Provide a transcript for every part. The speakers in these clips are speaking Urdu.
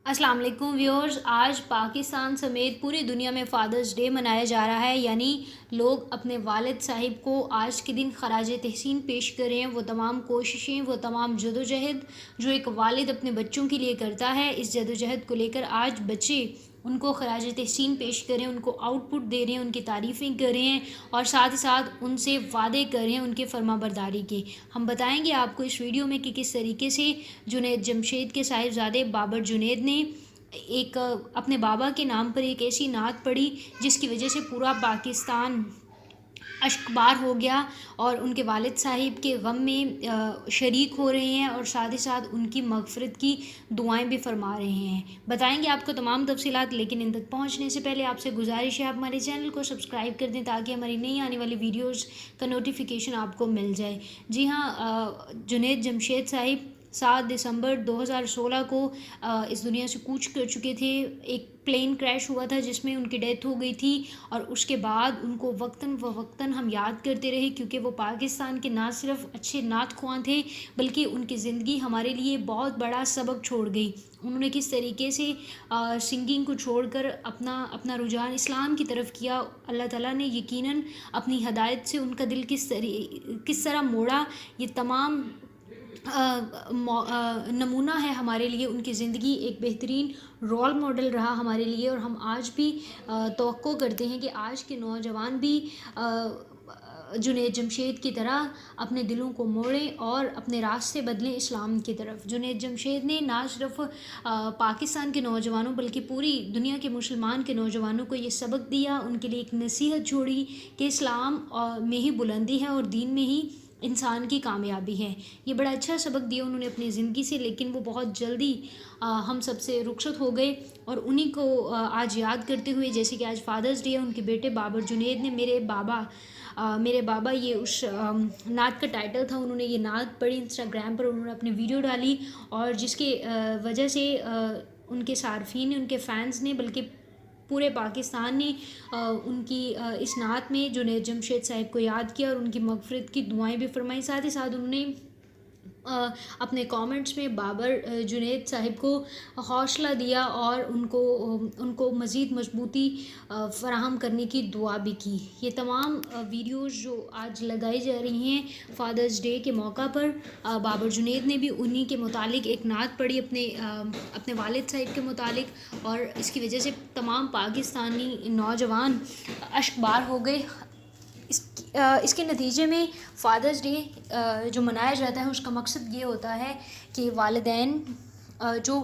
السلام علیکم ویورز، آج پاکستان سمیت پوری دنیا میں فادرز ڈے منایا جا رہا ہے، یعنی لوگ اپنے والد صاحب کو آج کے دن خراج تحسین پیش کریں۔ وہ تمام کوششیں، وہ تمام جدوجہد جو ایک والد اپنے بچوں کے لیے کرتا ہے، اس جدوجہد کو لے کر آج بچے ان کو خراج تحسین پیش کریں، ان کو آؤٹ پٹ دے رہے ہیں، ان کی تعریفیں کر رہے ہیں اور ساتھ ہی ساتھ ان سے وعدے کر رہے ہیں ان کے فرما برداری کے۔ ہم بتائیں گے آپ کو اس ویڈیو میں کہ کس طریقے سے جنید جمشید کے صاحبزادے بابر جنید نے ایک اپنے بابا کے نام پر ایک ایسی نعت پڑھی جس کی وجہ سے پورا پاکستان اشکبار ہو گیا اور ان کے والد صاحب کے غم میں شریک ہو رہے ہیں اور ساتھ ہی ساتھ ان کی مغفرت کی دعائیں بھی فرما رہے ہیں۔ بتائیں گے آپ کو تمام تفصیلات، لیکن ان تک پہنچنے سے پہلے آپ سے گزارش ہے آپ ہمارے چینل کو سبسکرائب کر دیں تاکہ ہماری نئی آنے والی ویڈیوز کا نوٹیفیکیشن آپ کو مل جائے۔ جی ہاں، جنید جمشید صاحب 7 دسمبر 2016 کو اس دنیا سے کوچ کر چکے تھے۔ ایک پلین کریش ہوا تھا جس میں ان کی ڈیتھ ہو گئی تھی اور اس کے بعد ان کو وقتاً فوقتاً ہم یاد کرتے رہے، کیونکہ وہ پاکستان کے نہ صرف اچھے نعت خواں تھے بلکہ ان کی زندگی ہمارے لیے بہت بڑا سبق چھوڑ گئی۔ انہوں نے کس طریقے سے سنگنگ کو چھوڑ کر اپنا رجحان اسلام کی طرف کیا، اللہ تعالیٰ نے یقیناً اپنی ہدایت سے ان کا دل کس طرح موڑا، یہ تمام نمونہ ہے ہمارے لیے۔ ان کی زندگی ایک بہترین رول ماڈل رہا ہمارے لیے اور ہم آج بھی توقع کرتے ہیں کہ آج کے نوجوان بھی جنید جمشید کی طرح اپنے دلوں کو موڑیں اور اپنے راستے بدلیں اسلام کی طرف۔ جنید جمشید نے نہ صرف پاکستان کے نوجوانوں بلکہ پوری دنیا کے مسلمان کے نوجوانوں کو یہ سبق دیا، ان کے لیے ایک نصیحت چھوڑی کہ اسلام میں ہی بلندی ہے اور دین میں ہی انسان کی کامیابی ہے۔ یہ بڑا اچھا سبق دیا انہوں نے اپنی زندگی سے، لیکن وہ بہت جلدی ہم سب سے رخصت ہو گئے اور انہی کو آج یاد کرتے ہوئے، جیسے کہ آج فادرز ڈے ہے، ان کے بیٹے بابر جنید نے میرے بابا یہ اس نعت کا ٹائٹل تھا، انہوں نے یہ نعت پڑھی انسٹاگرام پر، انہوں نے اپنی ویڈیو ڈالی اور جس کے وجہ سے ان کے صارفین نے، ان کے فینس نے، بلکہ پورے پاکستان نے ان کی اس نعت میں جنید جمشید صاحب کو یاد کیا اور ان کی مغفرت کی دعائیں بھی فرمائیں۔ ساتھ ہی ساتھ انہوں نے اپنے کامنٹس میں بابر جنید صاحب کو حوصلہ دیا اور ان کو مزید مضبوطی فراہم کرنے کی دعا بھی کی۔ یہ تمام ویڈیوز جو آج لگائی جا رہی ہیں فادرز ڈے کے موقع پر، بابر جنید نے بھی انہی کے متعلق ایک نعت پڑھی اپنے والد صاحب کے متعلق اور اس کی وجہ سے تمام پاکستانی نوجوان اشکبار ہو گئے۔ اس کے نتیجے میں فادرز ڈے جو منایا جاتا ہے اس کا مقصد یہ ہوتا ہے کہ والدین جو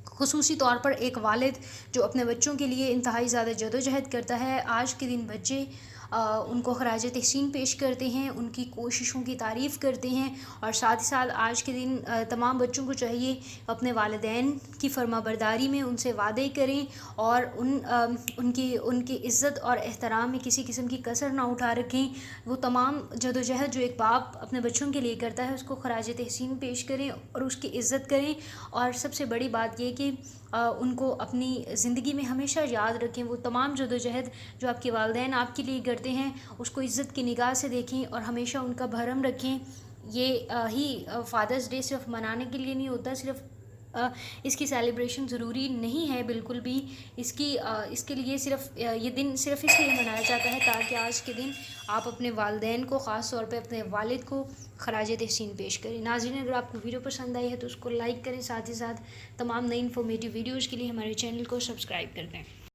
خصوصی طور پر ایک والد جو اپنے بچوں کے لیے انتہائی زیادہ جدوجہد کرتا ہے، آج کے دن بچے ان کو خراج تحسین پیش کرتے ہیں، ان کی کوششوں کی تعریف کرتے ہیں اور ساتھ ہی ساتھ آج کے دن تمام بچوں کو چاہیے اپنے والدین کی فرما برداری میں ان سے وعدے کریں اور ان کی عزت اور احترام میں کسی قسم کی کسر نہ اٹھا رکھیں۔ وہ تمام جدوجہد جو ایک باپ اپنے بچوں کے لیے کرتا ہے اس کو خراج تحسین پیش کریں اور اس کی عزت کریں، اور سب سے بڑی بات یہ کہ ان کو اپنی زندگی میں ہمیشہ یاد رکھیں۔ وہ تمام جدوجہد جو آپ کے والدین آپ کے لیے کرتے ہیں اس کو عزت کی نگاہ سے دیکھیں اور ہمیشہ ان کا بھرم رکھیں۔ یہ ہی فادرز ڈے صرف منانے کے لیے نہیں ہوتا، صرف اس کی سیلیبریشن ضروری نہیں ہے بالکل بھی، اس کے لیے یہ دن صرف اس لیے منایا جاتا ہے تاکہ آج کے دن آپ اپنے والدین کو، خاص طور پہ اپنے والد کو خراج تحسین پیش کریں۔ ناظرین، اگر آپ کو ویڈیو پسند آئی ہے تو اس کو لائک کریں، ساتھ ہی ساتھ تمام نئی انفارمیٹیو ویڈیوز کے لیے ہمارے چینل کو سبسکرائب کر دیں۔